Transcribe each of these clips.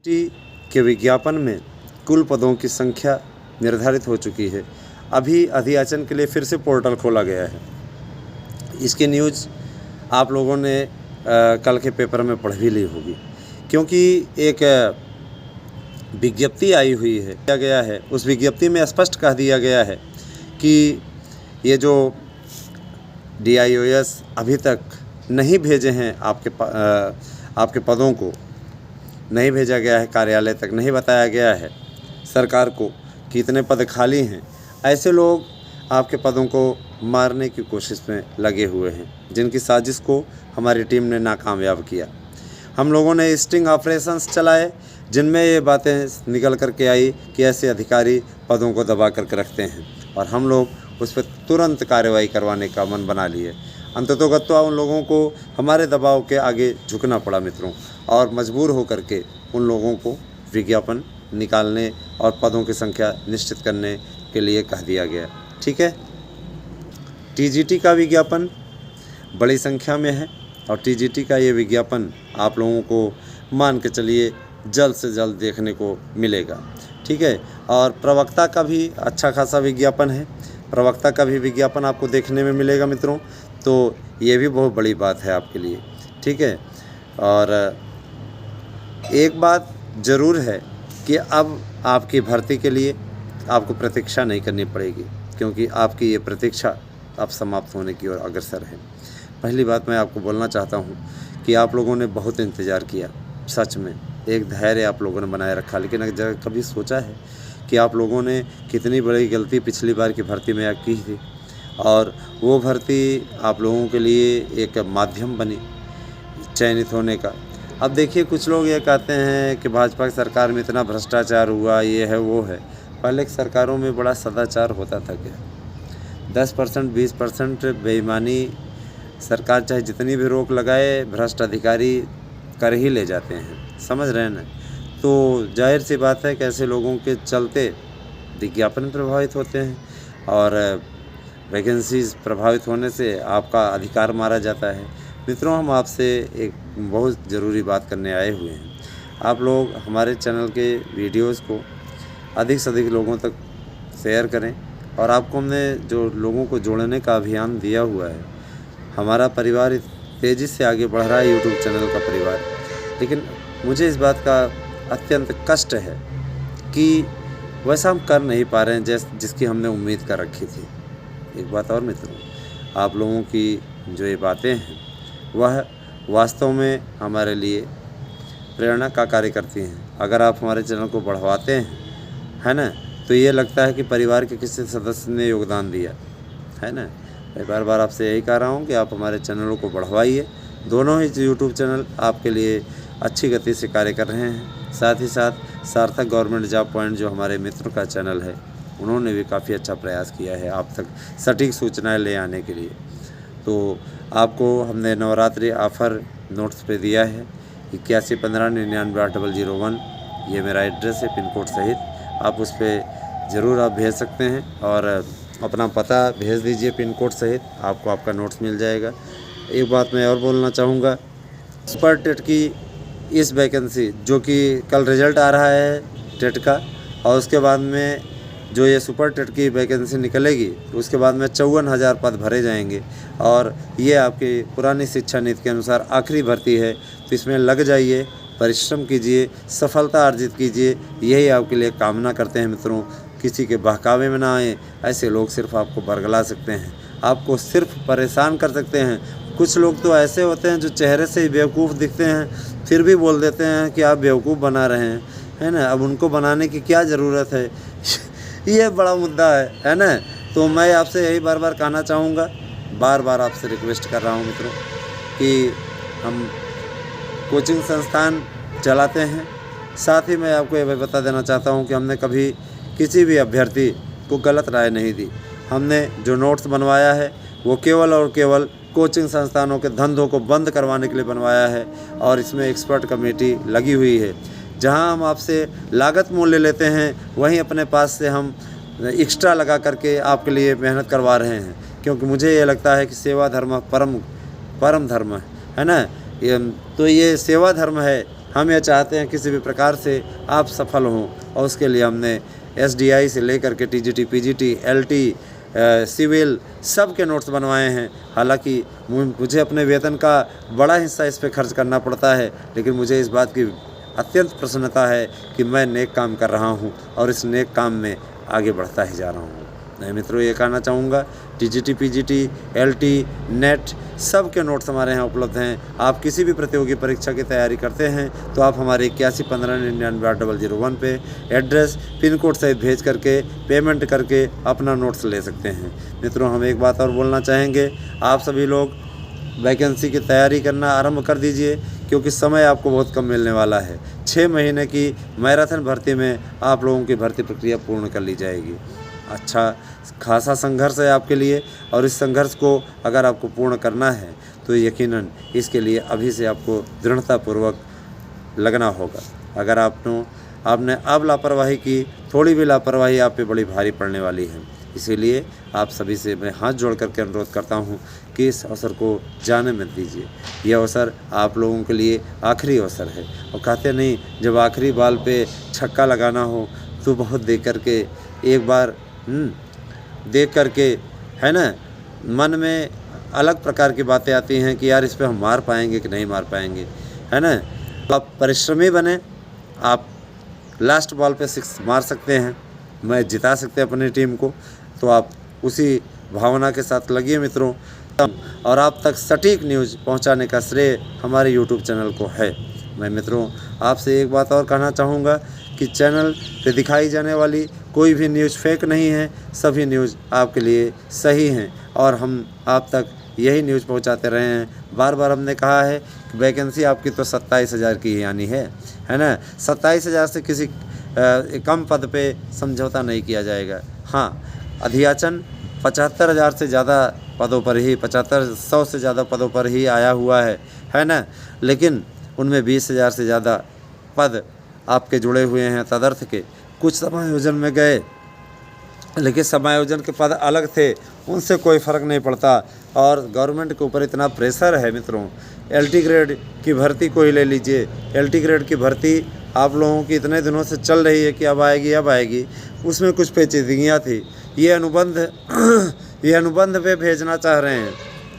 के विज्ञापन में कुल पदों की संख्या निर्धारित हो चुकी है। अभी अधियाचन के लिए फिर से पोर्टल खोला गया है। इसकी न्यूज़ आप लोगों ने कल के पेपर में पढ़ भी ली होगी, क्योंकि एक विज्ञप्ति आई हुई है, किया गया है। उस विज्ञप्ति में स्पष्ट कह दिया गया है कि ये जो DIOS अभी तक नहीं भेजे हैं, आपके पदों को नहीं भेजा गया है, कार्यालय तक नहीं बताया गया है सरकार को कि इतने पद खाली हैं। ऐसे लोग आपके पदों को मारने की कोशिश में लगे हुए हैं, जिनकी साजिश को हमारी टीम ने नाकामयाब किया। हम लोगों ने स्टिंग ऑपरेशंस चलाए, जिनमें ये बातें निकल कर के आई कि ऐसे अधिकारी पदों को दबा करके रखते हैं, और हम लोग उस पर तुरंत कार्रवाई करवाने का मन बना लिए। अंततोगत्वा उन लोगों को हमारे दबाव के आगे झुकना पड़ा मित्रों, और मजबूर होकर के उन लोगों को विज्ञापन निकालने और पदों की संख्या निश्चित करने के लिए कह दिया गया। ठीक है, TGT का विज्ञापन बड़ी संख्या में है, और TGT का ये विज्ञापन आप लोगों को मान के चलिए जल्द से जल्द देखने को मिलेगा। ठीक है, और प्रवक्ता का भी अच्छा खासा विज्ञापन है, प्रवक्ता का भी विज्ञापन आपको देखने में मिलेगा मित्रों, तो ये भी बहुत बड़ी बात है आपके लिए। ठीक है, और एक बात ज़रूर है कि अब आपकी भर्ती के लिए आपको प्रतीक्षा नहीं करनी पड़ेगी, क्योंकि आपकी ये प्रतीक्षा अब समाप्त होने की ओर अग्रसर है। पहली बात मैं आपको बोलना चाहता हूँ कि आप लोगों ने बहुत इंतज़ार किया, सच में एक धैर्य आप लोगों ने बनाए रखा, लेकिन अगर कभी सोचा है कि आप लोगों ने कितनी बड़ी गलती पिछली बार की भर्ती में की थी, और वो भर्ती आप लोगों के लिए एक माध्यम बनी चयनित होने का। अब देखिए, कुछ लोग ये कहते हैं कि भाजपा की सरकार में इतना भ्रष्टाचार हुआ, ये है वो है। पहले की सरकारों में बड़ा सदाचार होता था क्या? 10% 20% बेईमानी सरकार चाहे जितनी भी रोक लगाए, भ्रष्ट अधिकारी कर ही ले जाते हैं, समझ रहे हैं ना? तो जाहिर सी बात है कि ऐसे लोगों के चलते विज्ञापन प्रभावित होते हैं, और वैकेंसीज प्रभावित होने से आपका अधिकार मारा जाता है। मित्रों, हम आपसे एक बहुत ज़रूरी बात करने आए हुए हैं। आप लोग हमारे चैनल के वीडियोस को अधिक से अधिक लोगों तक शेयर करें, और आपको हमने जो लोगों को जोड़ने का अभियान दिया हुआ है, हमारा परिवार तेज़ी से आगे बढ़ रहा है, यूट्यूब चैनल का परिवार। लेकिन मुझे इस बात का अत्यंत कष्ट है कि वैसा हम कर नहीं पा रहे हैं जिसकी हमने उम्मीद कर रखी थी। एक बात और मित्रों, आप लोगों की जो ये बातें हैं वह वास्तव में हमारे लिए प्रेरणा का कार्य करती हैं। अगर आप हमारे चैनल को बढ़वाते हैं, है ना, तो ये लगता है कि परिवार के किसी सदस्य ने योगदान दिया है ना। मैं बार बार आपसे यही कह रहा हूँ कि आप हमारे चैनलों को बढ़वाइए। दोनों ही यूट्यूब चैनल आपके लिए अच्छी गति से कार्य कर रहे हैं। साथ ही साथ सार्थक गवर्नमेंट जॉब पॉइंट जो हमारे मित्र का चैनल है, उन्होंने भी काफ़ी अच्छा प्रयास किया है आप तक सटीक सूचनाएं ले आने के लिए। तो आपको हमने नवरात्रि ऑफ़र नोट्स पे दिया है 8115998001, ये मेरा एड्रेस है पिन कोड सहित। आप उस पर ज़रूर आप भेज सकते हैं, और अपना पता भेज दीजिए पिन कोड सहित, आपको आपका नोट्स मिल जाएगा। एक बात मैं और बोलना चाहूँगा, सुपर टेट की इस वैकेंसी जो कि कल रिज़ल्ट आ रहा है टेट का, और उसके बाद में जो ये सुपर टेट की वैकेंसी निकलेगी, उसके बाद में 54,000 पद भरे जाएंगे, और ये आपकी पुरानी शिक्षा नीति के अनुसार आखिरी भर्ती है। तो इसमें लग जाइए, परिश्रम कीजिए, सफलता अर्जित कीजिए, यही आपके लिए कामना करते हैं मित्रों। किसी के बहकावे में ना आए, ऐसे लोग सिर्फ आपको बरगला सकते हैं, आपको सिर्फ परेशान कर सकते हैं। कुछ लोग तो ऐसे होते हैं जो चेहरे से ही बेवकूफ़ दिखते हैं, फिर भी बोल देते हैं कि आप बेवकूफ़ बना रहे हैं, है ना। अब उनको बनाने की क्या ज़रूरत है? ये बड़ा मुद्दा है ना। तो मैं आपसे यही बार बार कहना चाहूँगा, बार बार आपसे रिक्वेस्ट कर रहा हूँ मित्रों, कि हम कोचिंग संस्थान चलाते हैं। साथ ही मैं आपको ये बता देना चाहता हूँ कि हमने कभी किसी भी अभ्यर्थी को गलत राय नहीं दी। हमने जो नोट्स बनवाया है वो केवल और केवल कोचिंग संस्थानों के धंधों को बंद करवाने के लिए बनवाया है, और इसमें एक्सपर्ट कमेटी लगी हुई है। जहां हम आपसे लागत मूल्य लेते हैं, वहीं अपने पास से हम एक्स्ट्रा लगा करके आपके लिए मेहनत करवा रहे हैं, क्योंकि मुझे ये लगता है कि सेवा धर्म परम धर्म है ना। तो ये सेवा धर्म है हम यह चाहते हैं किसी भी प्रकार से आप सफल हों, और उसके लिए हमने SDI से लेकर के TGT, PGT, LT, सिविल सब के नोट्स बनवाए हैं। हालांकि मुझे अपने वेतन का बड़ा हिस्सा इस पे खर्च करना पड़ता है, लेकिन मुझे इस बात की अत्यंत प्रसन्नता है कि मैं नेक काम कर रहा हूं और इस नेक काम में आगे बढ़ता ही जा रहा हूं। मैं मित्रों ये कहना चाहूँगा, TGT, PGT, LT, नेट सब के नोट्स हमारे यहाँ उपलब्ध हैं। आप किसी भी प्रतियोगी परीक्षा की तैयारी करते हैं तो आप हमारे 8115998001 पे एड्रेस पिन कोड सहित भेज करके पेमेंट करके अपना नोट्स ले सकते हैं। मित्रों हम एक बात और बोलना चाहेंगे, आप सभी लोग वैकेंसी की तैयारी करना आरंभ कर दीजिए, क्योंकि समय आपको बहुत कम मिलने वाला है। 6 महीने की मैराथन भर्ती में आप लोगों की भर्ती प्रक्रिया पूर्ण कर ली जाएगी। अच्छा खासा संघर्ष है आपके लिए, और इस संघर्ष को अगर आपको पूर्ण करना है तो यकीनन इसके लिए अभी से आपको दृढ़तापूर्वक लगना होगा। अगर आपने अब लापरवाही की, थोड़ी भी लापरवाही आप पे बड़ी भारी पड़ने वाली है। इसीलिए आप सभी से मैं हाथ जोड़ करके अनुरोध करता हूँ कि इस अवसर को जाने मत दीजिए। यह अवसर आप लोगों के लिए आखिरी अवसर है, और कहते नहीं जब आखिरी बाल पे छक्का लगाना हो तो बहुत देख करके एक बार देख करके है ना, मन में अलग प्रकार की बातें आती हैं कि यार इस पे हम मार पाएंगे कि नहीं मार पाएंगे, है ना। तो आप परिश्रमी बने, आप लास्ट बॉल पे 6 मार सकते हैं, मैच जिता सकते हैं अपनी टीम को। तो आप उसी भावना के साथ लगिए मित्रों, और आप तक सटीक न्यूज़ पहुंचाने का श्रेय हमारे YouTube चैनल को है। मैं मित्रों आपसे एक बात और कहना चाहूँगा कि चैनल पे दिखाई जाने वाली कोई भी न्यूज़ फेक नहीं है, सभी न्यूज़ आपके लिए सही हैं, और हम आप तक यही न्यूज़ पहुंचाते रहे हैं। बार बार हमने कहा है कि वैकेंसी आपकी तो 27,000 की यानी है ना। 27,000 से किसी कम पद पे समझौता नहीं किया जाएगा। हाँ, अध्याचन 75,000 से ज़्यादा पदों पर ही, 7500 से ज़्यादा पदों पर ही आया हुआ है ना। लेकिन उनमें 20,000 से ज़्यादा पद आपके जुड़े हुए हैं तदर्थ के। कुछ समायोजन में गए, लेकिन समायोजन के पद अलग थे, उनसे कोई फ़र्क नहीं पड़ता। और गवर्नमेंट के ऊपर इतना प्रेशर है मित्रों। LT ग्रेड की भर्ती को ही ले लीजिए, LT ग्रेड की भर्ती आप लोगों की इतने दिनों से चल रही है कि अब आएगी। उसमें कुछ पेचीदगियाँ थी। ये अनुबंध पे भेजना चाह रहे हैं।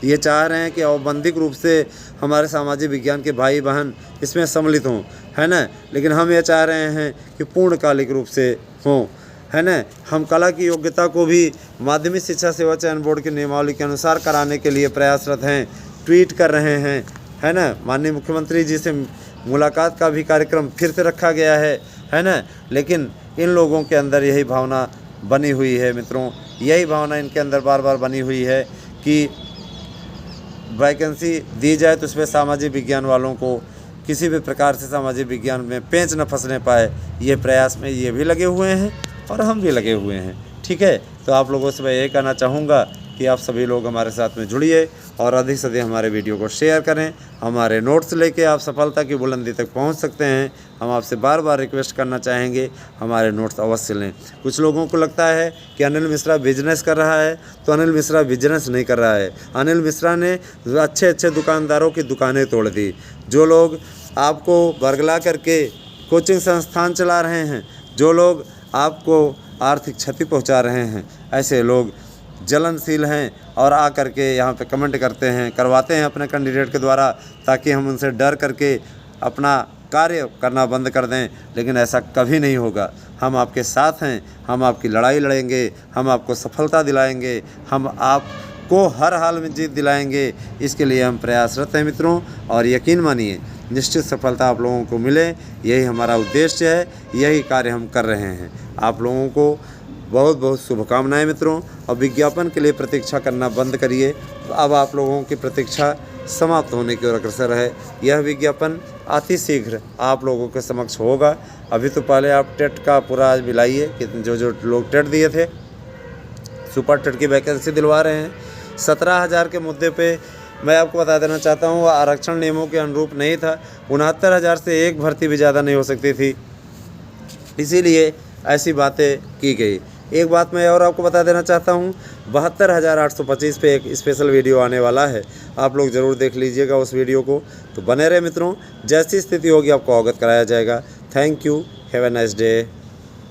ये चाह रहे हैं कि औपबंधिक रूप से हमारे सामाजिक विज्ञान के भाई बहन इसमें सम्मिलित हों, है ना। लेकिन हम ये चाह रहे हैं कि पूर्णकालिक रूप से हों, है ना। हम कला की योग्यता को भी माध्यमिक शिक्षा सेवा चयन बोर्ड की नियमावली के अनुसार कराने के लिए प्रयासरत हैं, ट्वीट कर रहे हैं, है ना। माननीय मुख्यमंत्री जी से मुलाकात का भी कार्यक्रम फिर से रखा गया है ना। लेकिन इन लोगों के अंदर यही भावना बनी हुई है मित्रों, यही भावना इनके अंदर बार बार बनी हुई है कि वैकेंसी दी जाए तो उसमें सामाजिक विज्ञान वालों को किसी भी प्रकार से सामाजिक विज्ञान में पेंच न फंसने पाए। ये प्रयास में ये भी लगे हुए हैं और हम भी लगे हुए हैं, ठीक है। तो आप लोगों से मैं ये कहना चाहूँगा कि आप सभी लोग हमारे साथ में जुड़िए और अधिक से अधिक हमारे वीडियो को शेयर करें। हमारे नोट्स लेके आप सफलता की बुलंदी तक पहुंच सकते हैं। हम आपसे बार बार रिक्वेस्ट करना चाहेंगे, हमारे नोट्स अवश्य लें। कुछ लोगों को लगता है कि अनिल मिश्रा बिजनेस कर रहा है, तो अनिल मिश्रा बिजनेस नहीं कर रहा है। अनिल मिश्रा ने अच्छे दुकानदारों की दुकानें तोड़ दी। जो लोग आपको बरगला करके कोचिंग संस्थान चला रहे हैं, जो लोग आपको आर्थिक क्षति पहुँचा रहे हैं, ऐसे लोग जलनशील हैं और आ करके यहाँ पे कमेंट करवाते हैं अपने कैंडिडेट के द्वारा, ताकि हम उनसे डर करके अपना कार्य करना बंद कर दें। लेकिन ऐसा कभी नहीं होगा। हम आपके साथ हैं, हम आपकी लड़ाई लड़ेंगे, हम आपको सफलता दिलाएंगे, हम आपको हर हाल में जीत दिलाएंगे। इसके लिए हम प्रयासरत हैं मित्रों, और यकीन मानिए निश्चित सफलता आप लोगों को मिले, यही हमारा उद्देश्य है, यही कार्य हम कर रहे हैं। आप लोगों को बहुत बहुत शुभकामनाएं मित्रों, और विज्ञापन के लिए प्रतीक्षा करना बंद करिए। अब आप लोगों की प्रतीक्षा समाप्त होने की ओर अग्रसर है। यह विज्ञापन अति शीघ्र आप लोगों के समक्ष होगा। अभी तो पहले आप टेट का पूरा आज मिलाइए कि जो लोग टेट दिए थे, सुपर टेट की वैकेंसी दिलवा रहे हैं। 17,000 के मुद्दे पे मैं आपको बता देना चाहता हूँ, वह आरक्षण नियमों के अनुरूप नहीं था। 69,000 से एक भर्ती भी ज़्यादा नहीं हो सकती थी, इसीलिए ऐसी बातें की गई। एक बात मैं और आपको बता देना चाहता हूँ, 72,825 पे एक स्पेशल वीडियो आने वाला है, आप लोग ज़रूर देख लीजिएगा उस वीडियो को। तो बने रहे मित्रों, जैसी स्थिति होगी आपको अवगत कराया जाएगा। Thank you, have a nice day.